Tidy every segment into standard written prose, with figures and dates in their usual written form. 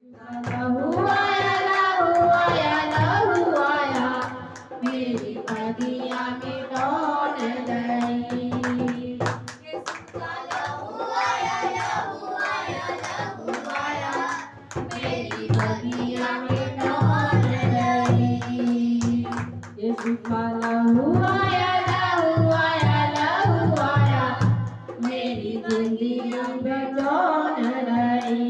लहू आया, लहू आया, लहू आया, मेरी बगिया में डोल गई। यीशु का लहू आया, लहू आया, लहू आया, मेरी बगिया में डोल गई। यीशु का लहू आया, लहू आया, लहू आया, मेरी जिंदगी में डोल गई।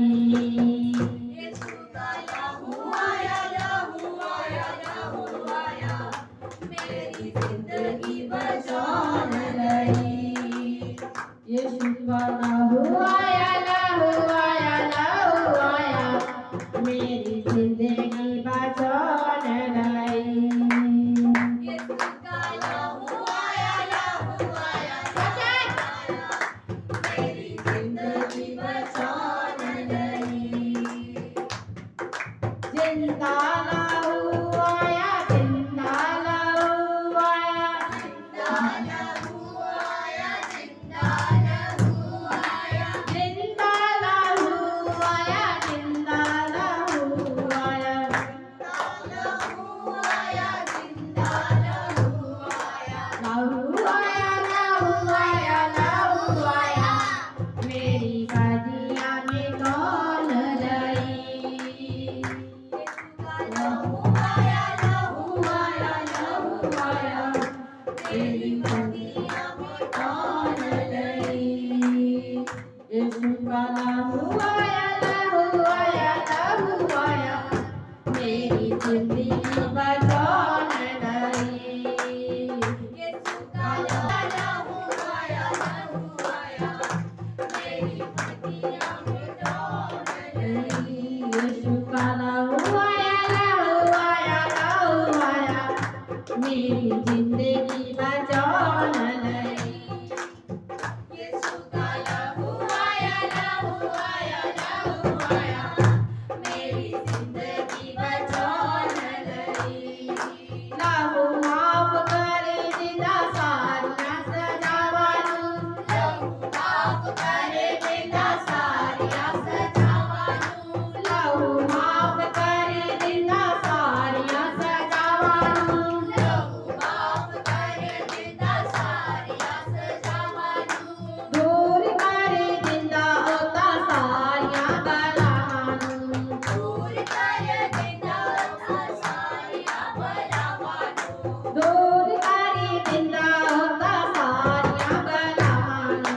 यीशु का लहू आया, लहू आया, लहू आया, मेरी जिंदगी बचान गई। यीशु का लहू आया, लहू आया, लहू आया, मेरी जिंदगी बचान गई। यीशु का लहू आया, लहू आया, लहू आया, मेरी जिंदगी बचान गई। जिंदा लहू आया, जिंदा लहू आया, जिंदा लहू आया, जिंदा लहू आया, जिंदा लहू आया, जिंदा लहू आया, लहू आया, जिंदा लहू आया, लहू आया, लहू आया, लहू आया, मेरी बगिया में डोल गई। लहू आया, लहू आया, लहू आया, मेरी बगिया में डोल गई। यीशु का लहू आया, लहू आया, लहू आया, मेरी जिंदगी बचान गई। यीशु का लहू आया, लहू आया, मेरी बगिया में डोल गई। यीशु का लहू आया, लहू आया, लहू आया, मेरी जिंदगी बचान गई। यीशु का लहू आया, लहू आया, लहू आया, मेरी जिंदगी बचान गई। लहू माफ करे जिंदा सारियां सजावानू, लहू माफ करे जिंदा सारियां सजावानू, लहू माफ करे जिंदा सारियां सजावानू, लहू माफ करे जिंदा सारियां सजावानू, दूर करे जिंदा ओता सारियां बलावानू, दूर करे जिंदा ओता सारियां बलावानू, दूर करे जिंदा ओता सारियां बलावानू,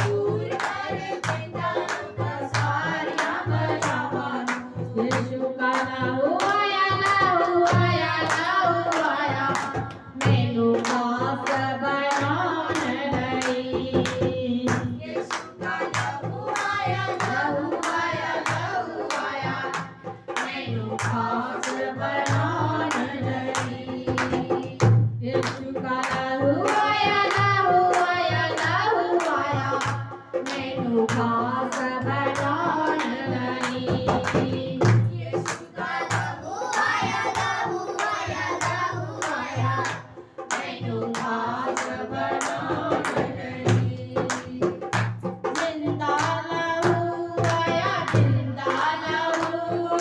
दूर करे जिंदा ओता सारियां बलावानू। यीशु का लहू आया, लहू आया, लहू आया, मैनू खास बनान गई। यीशु का लहू आया, लहू आया, लहू आया, मैनू खास बनान गई। यीशु का लहू आया, लहू आया, लहू आया, मैनू खास बनान गई। यीशु का लहू आया, लहू आया, लहू आया, मैनू खास बनान गई। जिंदा लहू आया, जिंदा लहू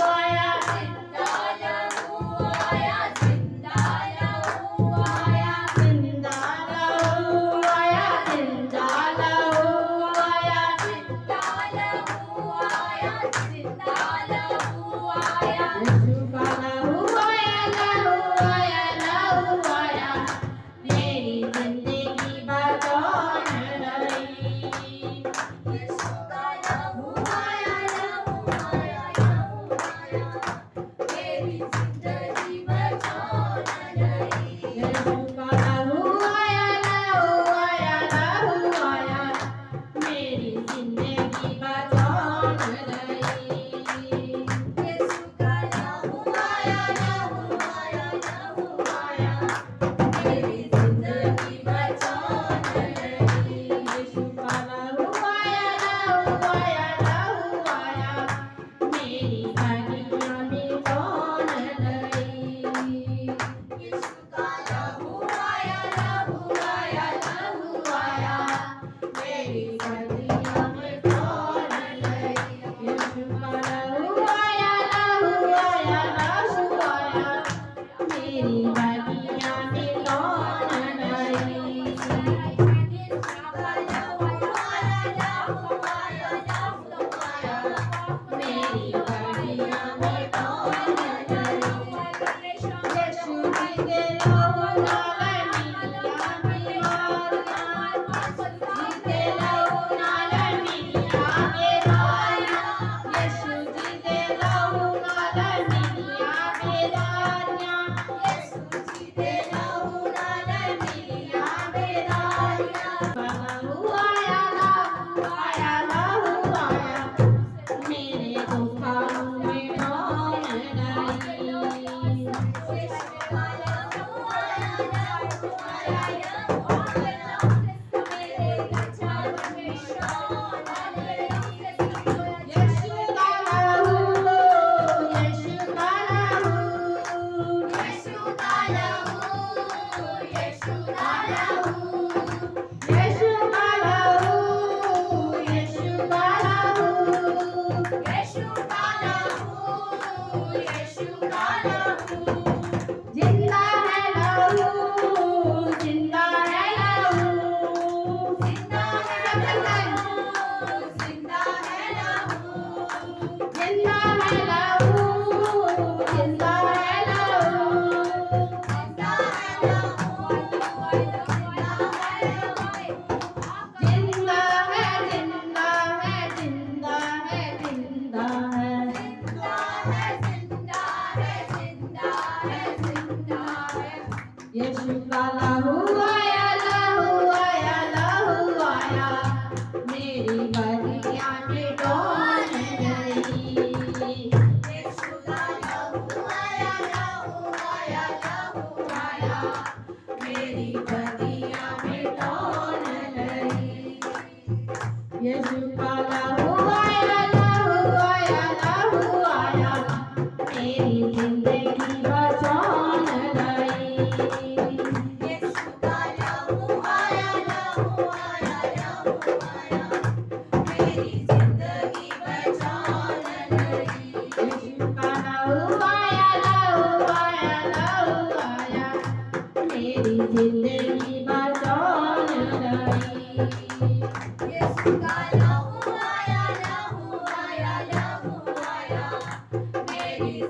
आया, जिंदा लहू आया, जिंदा लहू आया, जिंदा लहू आया, जिंदा लहू आया, जिंदा लहू आया, जिंदा लहू आया। यीशु का लहू आया, लहू आया, लहू आया, मेरी जिंदगी बचान गई। यीशु का लहू आया, लहू आया, लहू आया,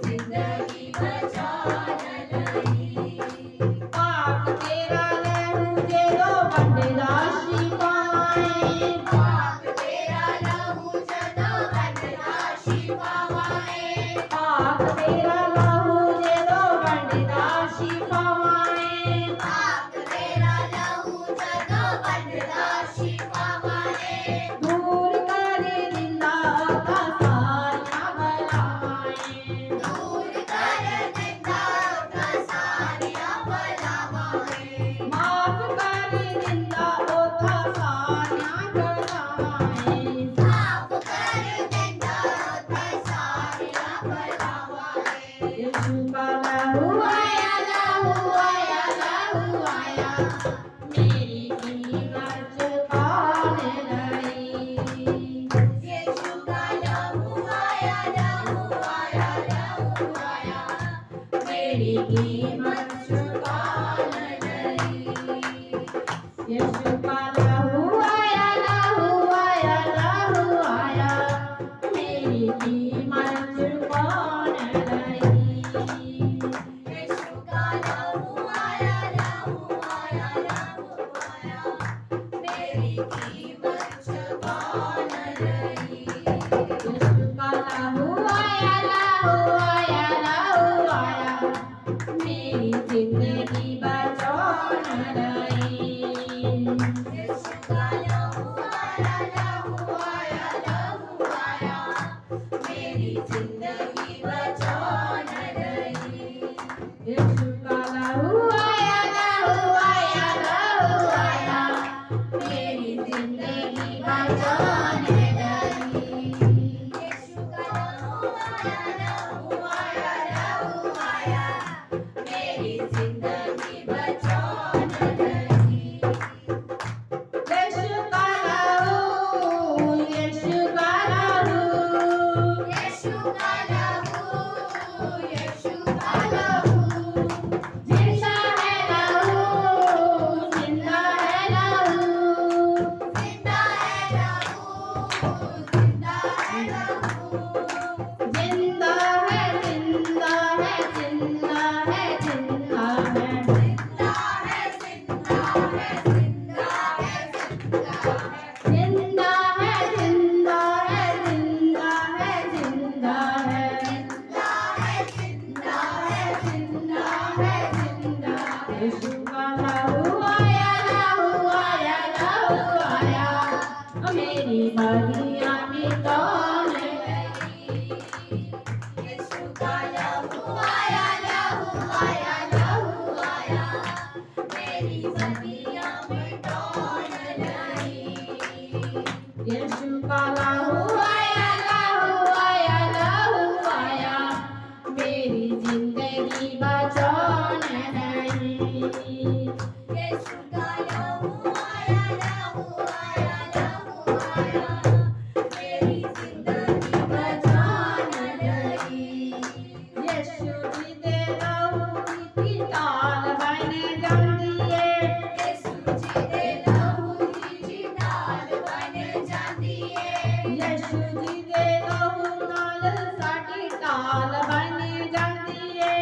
जिंदगी बचान लई पाक तेरा लहू जेदो बंडदा शिपाए पाक तेरा लहू जदो बंडदा शिपाए पाक तेरा लहू जेदो बंडदा शिपाए पाक तेरा लहू जदो बंडदा शिपाए दूर कर दिंदा का सारियां बलावाएं दूर कर दिंदा का सारियां बलावाएं माफ कर दिंदा ओथा सारियां गलावाएं माफ कर दिंदा ओथा सारियां बलावाएं यीशु का लहू आया मेरी कीमत चुकान लई यीशु का लहू आया मेरी कीमत चुकान लई यीशु का लहू आया मेरी कीमत चुकान लई यीशु का लहू आया मेरी कीमत चुकान लई यीशु का लहू आया मेरी जिंदगी बचान लई यीशु का लहू आया मेरी जिंदगी बचान लई यीशु का लहू आया मेरी जिंदगी बचान लई यीशु का लहू आया मेरी जिंदगी बचान लई यीशु का लहू यीशु का लहू जिंदा है लहू जिंदा है लहू जिंदा है लहू जिंदा है लहू जिंदा है जिंदा है जिंदा है जिंदा है जिंदा है जिंदा है जिंदा है जिंदा है जिंदा है जिंदा है जिंदा है जिंदा है जिंदा है जिंदा है यीशु का लहू आया मेरी बगिया मिटान लई यीशु का लहू आया मेरी बगिया मिटान लई यीशु का लहू आया मेरी जिंदगी बचान लई यीशु का लहू आया मेरी जिंदगी बचान लई यीशु जी दे लहू की ढाल बन जांदी है यीशु जी दे लहू की ढाल बन जांदी है यीशु जी दे लहू नाल साडी ढाल बन जांदी है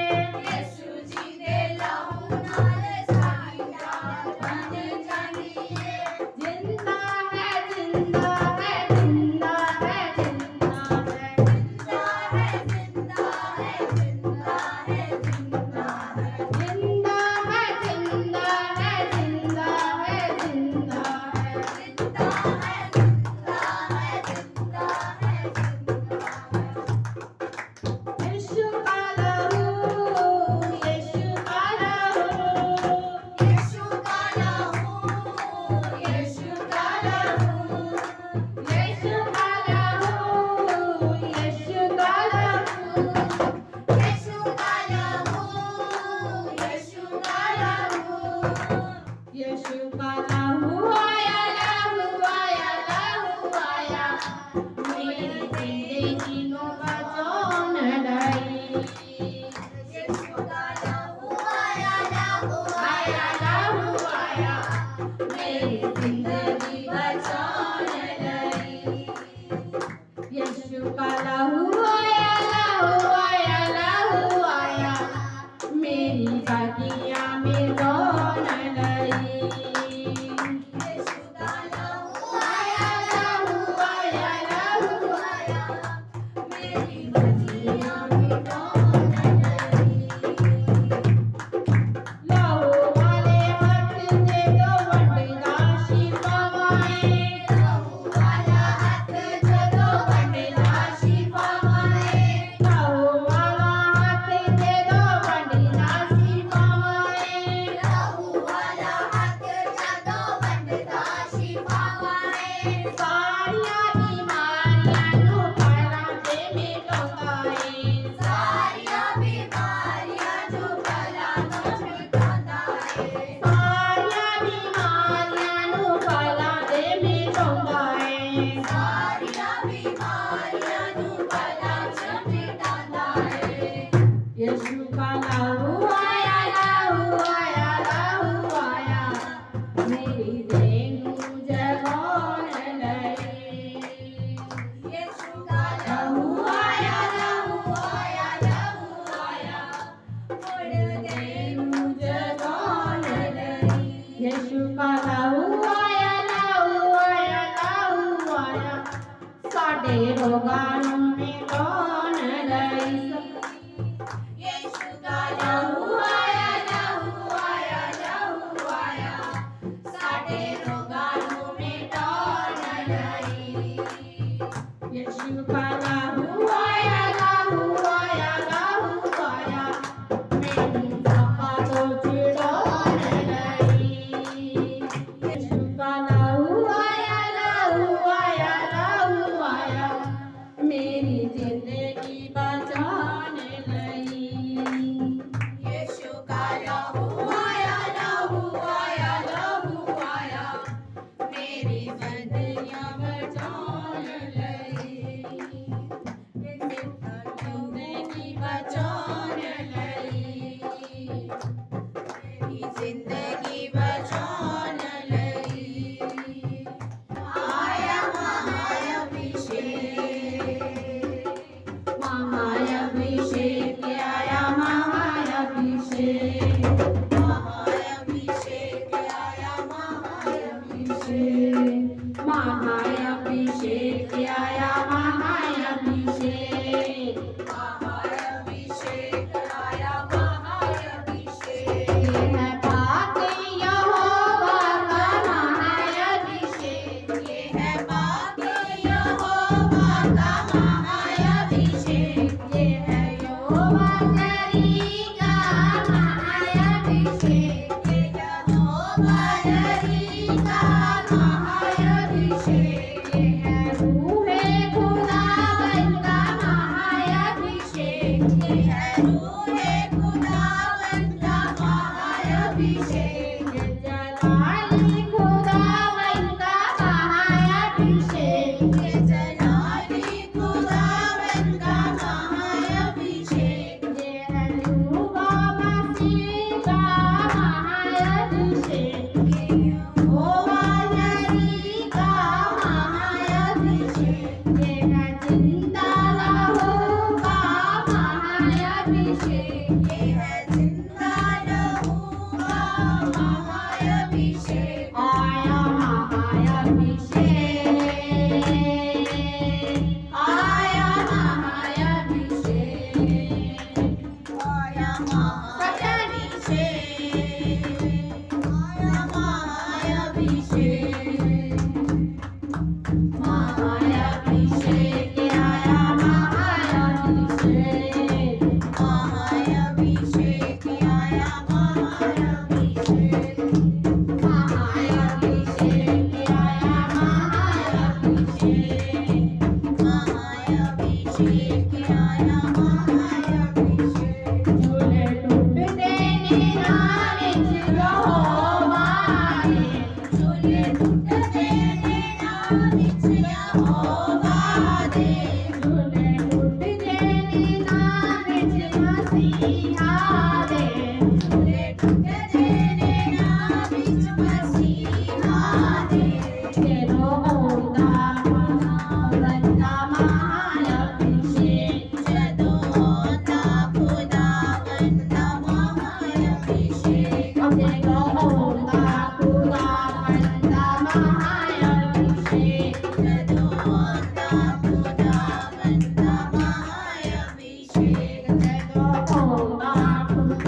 Om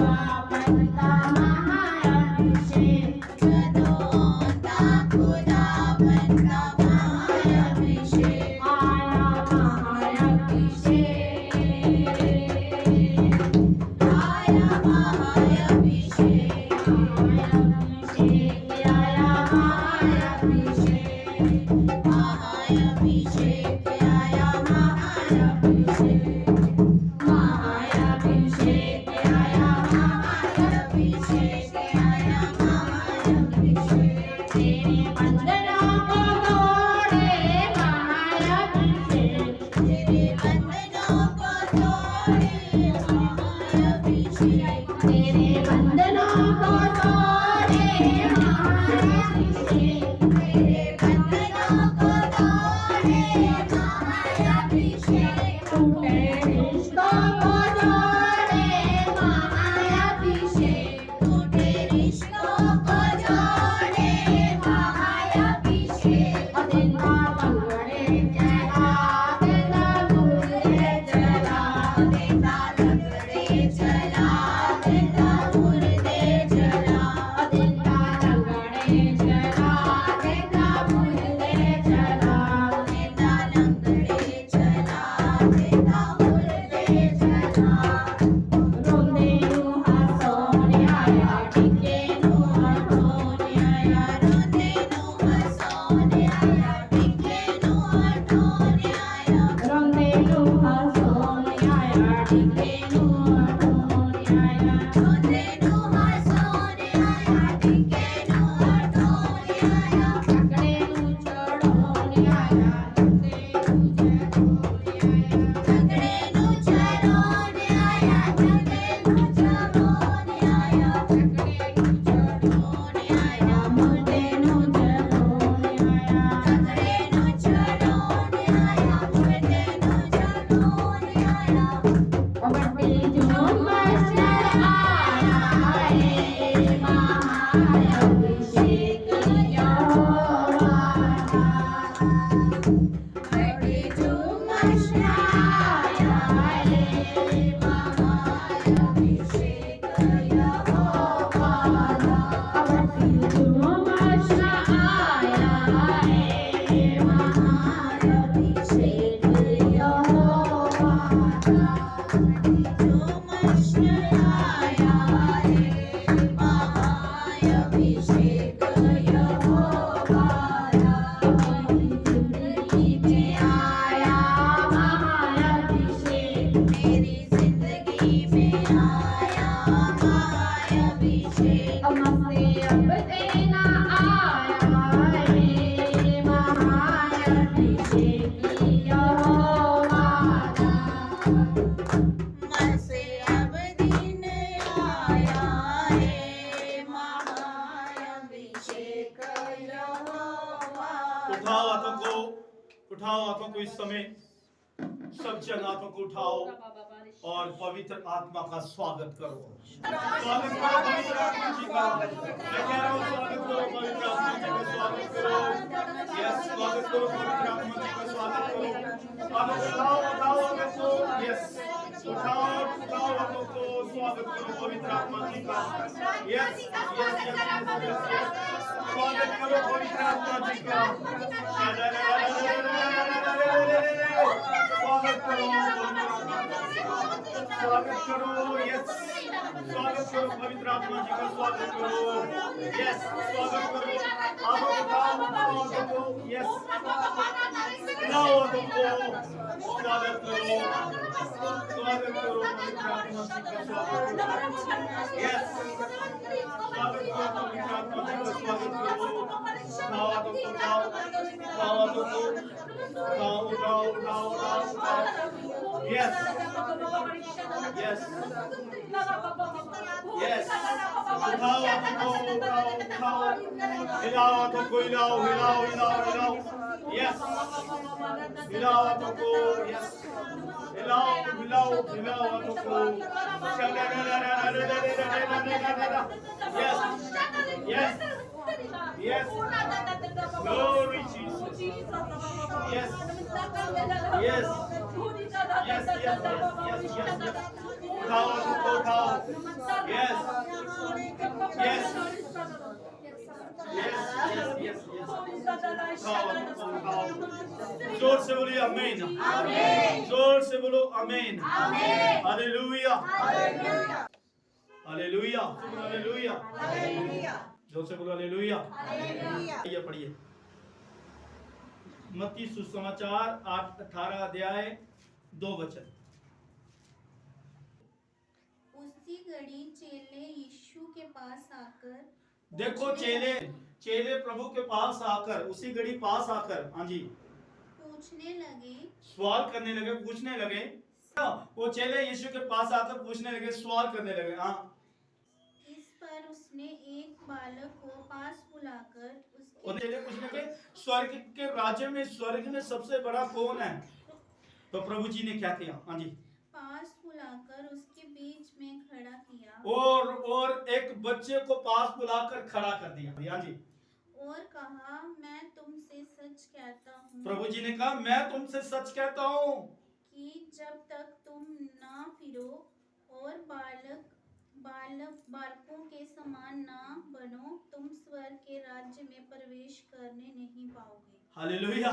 महाअभिषेक हमसे अब देना आया है महाअभिषेक यहोवा का। हमसे अब दिन आया है महाअभिषेक यहोवा का। उठाओ हाथों को इस समय सब जन हाथों को उठाओ और पवित्र आत्मा का स्वागत करो। स्वागत करो पवित्र आत्मा जी का। मैं कह रहा हूँ स्वागत करो पवित्र आत्मा जी का, स्वागत करो। यस, स्वागत करो पवित्र आत्मा जी का, स्वागत करो। अब उठाओ हाथों को। यस, उठाओ हाथों को, स्वागत करो पवित्र आत्मा जी का। यस, स्वागत करो पवित्र आत्मा जी का। स्वागत करो, स्वागत करो। यस, स्वागत करो पवित्र आत्मा जी का, स्वागत करो। यस, स्वागत करो। आप उठाओ तुमको। यस, हिलाओ तुमको, स्वागत करो, स्वागत करो पवित्र आत्मा जी का, स्वागत करो। यस, स्वागत करो पवित्र आत्मा जी का, स्वागत करो। उठाओ तुमको, उठाओ तुमको, उठाओ। Yes. Yes. Yes. उठाओ हिलाओ तुमको, हिलाओ। Yes. हिलाओ तुमको। Yes. हिलाओ तुमको। Yes. Yes. Glory Jesus. Yes. Yes. उठाओ तुमको, उठाओ। Yes. Yes. उठाओ। जोर से बोलिए आमीन। जोर से बोलो आमीन। Hallelujah, hallelujah, hallelujah. जोर से बोलो हालेलुया। ये पढ़िए मत्ती सुसमाचार 18 अध्याय 2 वचन। उसी घड़ी चेले यीशु के पास आकर, देखो चेले प्रभु के पास आकर, उसी घड़ी पास आकर, हाँ जी, पूछने लगे, सवाल करने लगे, पूछने लगे। वो चेले यीशु के पास आकर पूछने लगे, सवाल करने लगे। हाँ, इस पर उसने एक बालक को पास बुलाकर चेले पूछने लगे, स्वर्ग के राज्य में, स्वर्ग में सबसे बड़ा कौन है? तो प्रभु जी ने क्या किया? हाँ जी, पास बुलाकर उसके बीच में खड़ा किया और एक बच्चे को पास बुलाकर खड़ा कर दिया। हाँ जी, और कहा, मैं तुमसे सच कहता हूँ, प्रभु जी ने कहा, मैं तुमसे सच कहता हूँ कि जब तक तुम ना फिरो और बालकों के समान ना बनो, तुम स्वर्ग के राज्य में प्रवेश करने नहीं पाओगे। हालेलुया।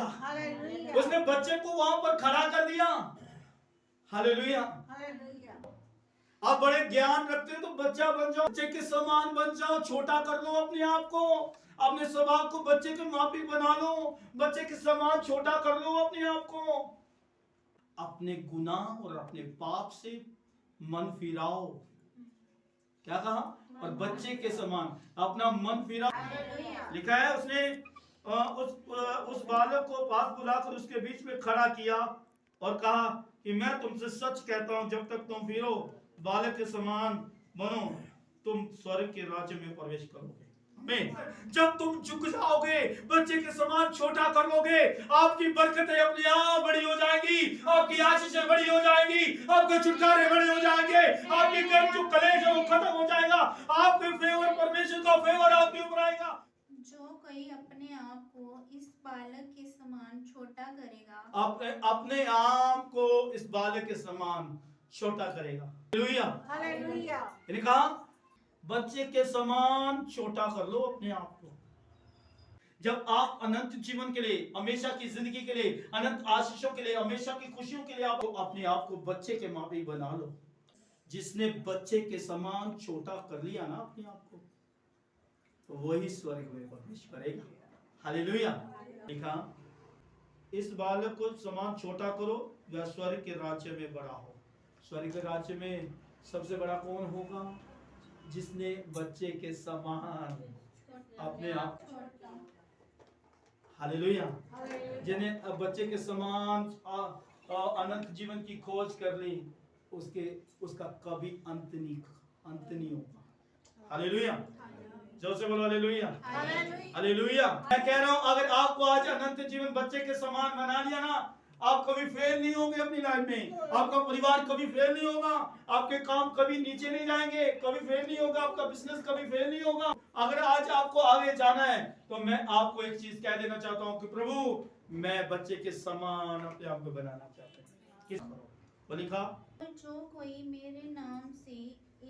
उसने बच्चे को वहां पर खड़ा कर दिया। हालेलुया। आप बड़े ज्ञान रखते हो तो बच्चा बन जाओ, बच्चे के समान बन जाओ, छोटा कर लो अपने आप को, अपने स्वभाव को बच्चे के माफी बना लो, बच्चे के समान छोटा कर लो अपने आप को। अपने गुनाह और अपने पाप से मन फिराओ। क्या कहा? और बच्चे के समान अपना मन फिराओ। लिखा है उसने उस बालक को पास बुलाकर उसके बीच में खड़ा किया और कहा कि मैं तुमसे सच कहता हूं, जब तक तुम फिरो बालक के समान बनो, तुम स्वर्ग के राज्य में प्रवेश करोगे। जब तुम झुक जाओगे, बच्चे के समान छोटा कर लोगे, आपकी बरकतें अपने आप बड़ी हो जाएंगी, आपकी आशीषें बड़ी हो जाएंगी, आपके छुटकारे बड़े हो जाएंगे, आपकी जो कलेश है वो खत्म हो जाएगा, आपके फेवर, परमेश्वर का फेवर आपके ऊपर आएगा। जो कोई अपने आप को इस बालक के समान छोटा करेगा, अपने आप को इस बालक के समान छोटा करेगा। Hallelujah, hallelujah. यानी कहा बच्चे के समान छोटा कर लो अपने आप को। जब आप अनंत जीवन के लिए, हमेशा की जिंदगी के लिए, अनंत आशीषों के लिए, हमेशा की खुशियों के लिए आप अपने आप को बच्चे के माफी बना लो। जिसने बच्चे के समान छोटा कर लिया ना अपने आप को, तो वही स्वर्ग में प्रवेश करेगा। हालेलुया। लिखा इस बालक को समान छोटा करो, वह स्वर्ग के राज्य में बड़ा हो। स्वर्ग के राज्य में सबसे बड़ा कौन होगा? जिसने बच्चे के समान अपने आप, हालेलुया, जिन्हें अब बच्चे के समान अनंत जीवन की खोज कर ली, उसका कभी अंत नहीं होगा। हालेलुया, जोर से बोलो हालेलुया, हालेलुया। मैं कह रहा हूं, अगर आपको आज अनंत जीवन बच्चे के समान बना लिया ना, आप कभी फेल नहीं होंगे अपनी लाइफ में। आपका परिवार कभी फेल नहीं होगा, आपके काम कभी नीचे नहीं जाएंगे, कभी फेल नहीं होगा, आपका बिजनेस कभी फेल नहीं होगा। अगर आज आपको आगे जाना है तो मैं आपको एक चीज कह देना चाहता हूं कि प्रभु मैं बच्चे के समान अपने आप को बनाना चाहता हूं। वो लिखा, जो कोई मेरे नाम से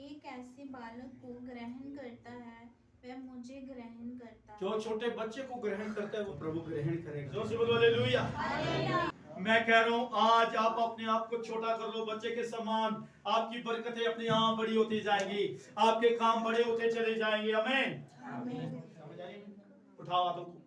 एक ऐसे बालक को ग्रहण करता है वह मुझे ग्रहण करता है। जो छोटे बच्चे को ग्रहण करता है वो प्रभु ग्रहण करेगा। जोर से बोलो हालेलुया। मैं कह रहा हूं, आज आप अपने आप को छोटा कर लो बच्चे के समान, आपकी बरकतें अपने आप बड़ी होती जाएंगी, आपके काम बड़े होते चले जाएंगे। आमीन, उठाओ हाथों को।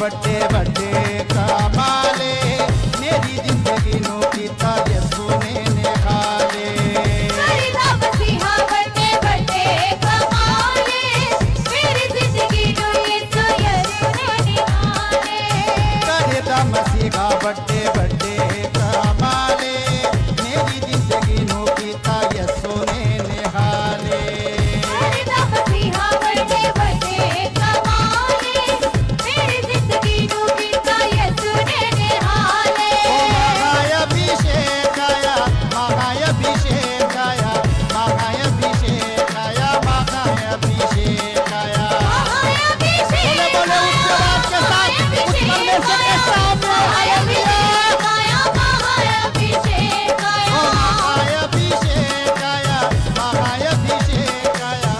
बड़े बड़े कमाले मेरी जिंदगी नो कीता यसू ने निकाले करदा मसीहा बड़े बड़े कमाले मेरी जिंदगी नो यीशु ने निकाले करदा मसीहा बड़े बड़े कमाले मेरी जिंदगी नो कीता यसू ने निकाले करदा मसीहा बड़े बड़े कमाले मेरी जिंदगी नो कीता यीशु ने निकाले महायाभिषेक आया महायाभिषेक आया महायाभिषेक आया महायाभिषेक आया बोले बोले उसके बाद के साथ उस मरने से कैसा महायाभिषेक आया महायाभिषेक आया महायाभिषेक आया महायाभिषेक आया महायाभिषेक आया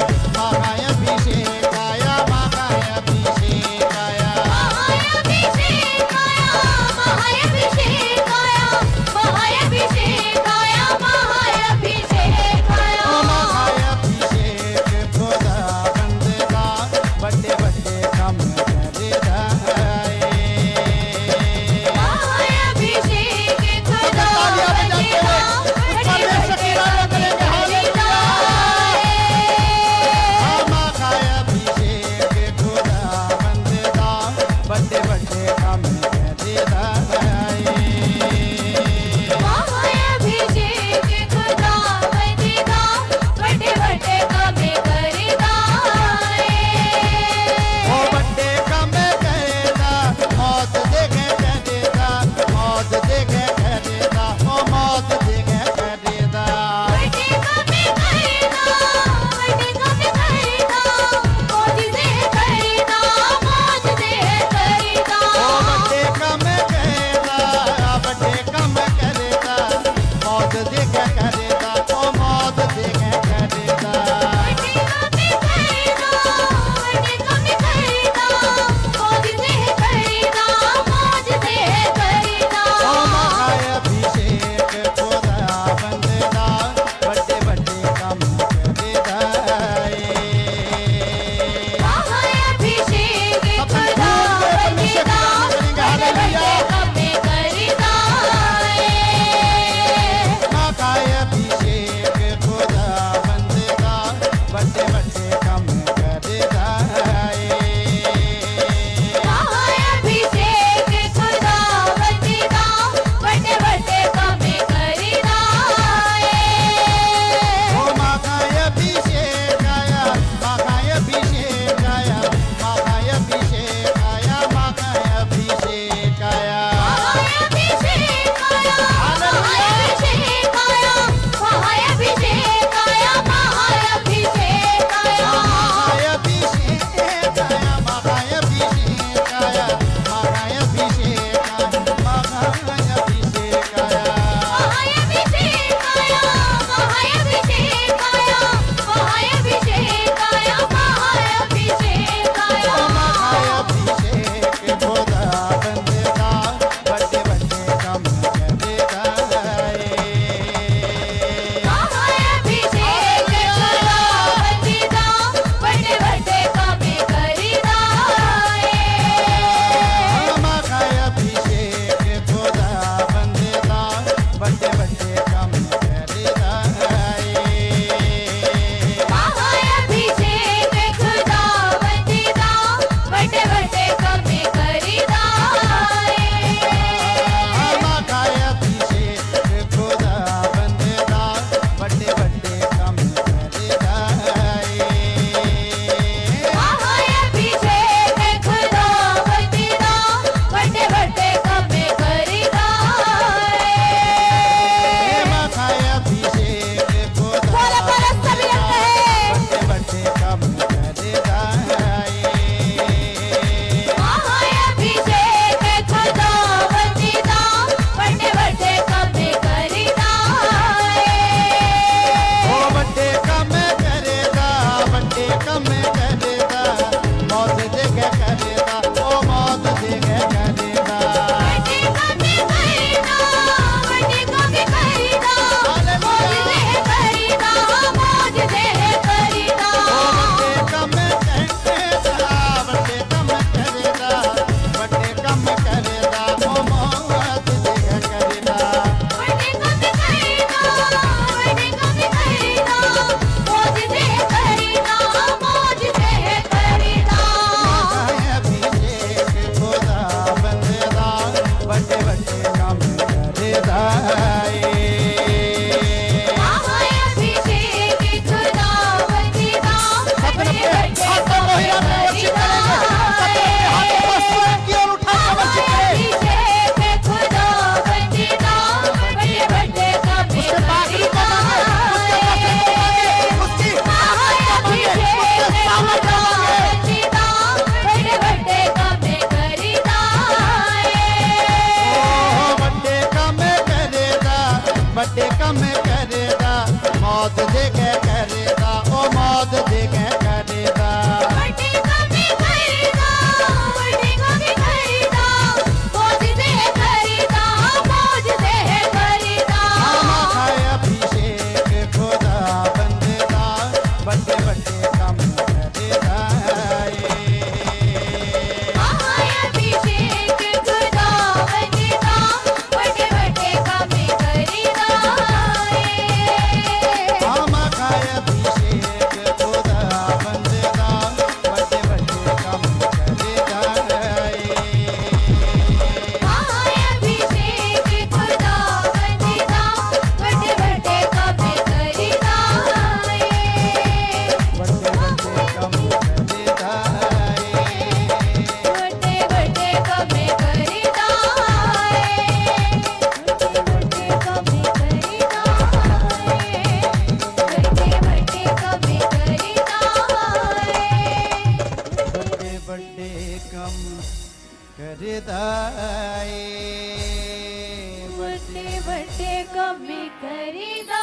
महायाभिषेक आया महायाभिषेक आया महायाभिषेक आया महायाभिषेक आया महायाभिषेक आया महायाभिषेक खुदा बंदेगा बड़े बड़े काम करेगा महायाभिषेक खुदा बंदेगा बड़े बड़े काम करेगा महायाभिषेक खुदा बंदेगा बड़े बड़े काम करेगा महायाभिषेक खुदा बंदेगा बड़े बड़े काम करेगा ओ बड़े काम करेगा मौत देखे करेगा मौत देखे करेगा ओ मौत देखे करेगा बड़े काम करेगा बड़े काम करेगा मौज से करेगा मौज से करेगा ओ बड़े काम करेगा बड़े काम करेगा मौत देखे करेगा ओ मौत देखे करेगा बड़े काम करेगा बड़े काम करेगा मौज से करेगा मौज से करेगा ओ महायाभिषेक खुदा बंदेगा बड़े बड़े काम करेगा महायाभिषेक खुदा बंदेगा बड़े बड़े काम करेगा महायाभिषेक खुदा बंदेगा बड़े बड़े काम करेगा महायाभिषेक खुदा बंदेगा बड़े बड़े काम करेगा ओ महायाभिषेक आया महायाभिषेक आया महायाभिषेक आया महायाभिषेक आया महायाभिषेक आया महायाभिषेक आया महायाभिषेक आया महायाभिषेक आया महायाभिषेक आया महायाभिषेक आया महायाभिषेक आया महायाभिषेक आया महायाभिषेक आया महायाभिषेक आया महायाभिषेक आया महायाभिषेक आया महायाभिषेक खुदा बंदेगा बड़े बड़े काम करेगा महायाभिषेक खुदा बंदेगा बड़े बड़े काम करेगा महायाभिषेक खुदा बंदेगा बड़े बड़े काम करेगा महायाभिषेक खुदा बंदेगा बड़े बड़े काम करेगा महायाभिषेक खुदा बंदेगा बड़े बड़े काम करेगा महायाभिषेक खुदा बंदेगा बड़े बड़े काम करेगा बड़े कम करेगा मौत देखे करेगा ओ मौत देखे करेगा बड़े कमी करेगा बड़े कमी करेगा मौज दे करेगा मौज दे करेगा हम खाए अभिषेक खुदा बंदेगा बड़े बड़े कम करेगा महाअभिषेक खुदा बंदेगा बड़े बड़े कमी करेगा हम खाए अभिषेक खुदा बंदेगा बड़े बड़े कम करेगा महाअभिषेक खुदा बंदेगा बड़े बड़े कमी करेगा बड़े बड़े कम करेगा बड़े बड़े कमी करेगा बड़े कमी करेगा बड़े बड़े कमी करेगा बड़े बड़े कम करेदा बड़े बड़े कमी करेगा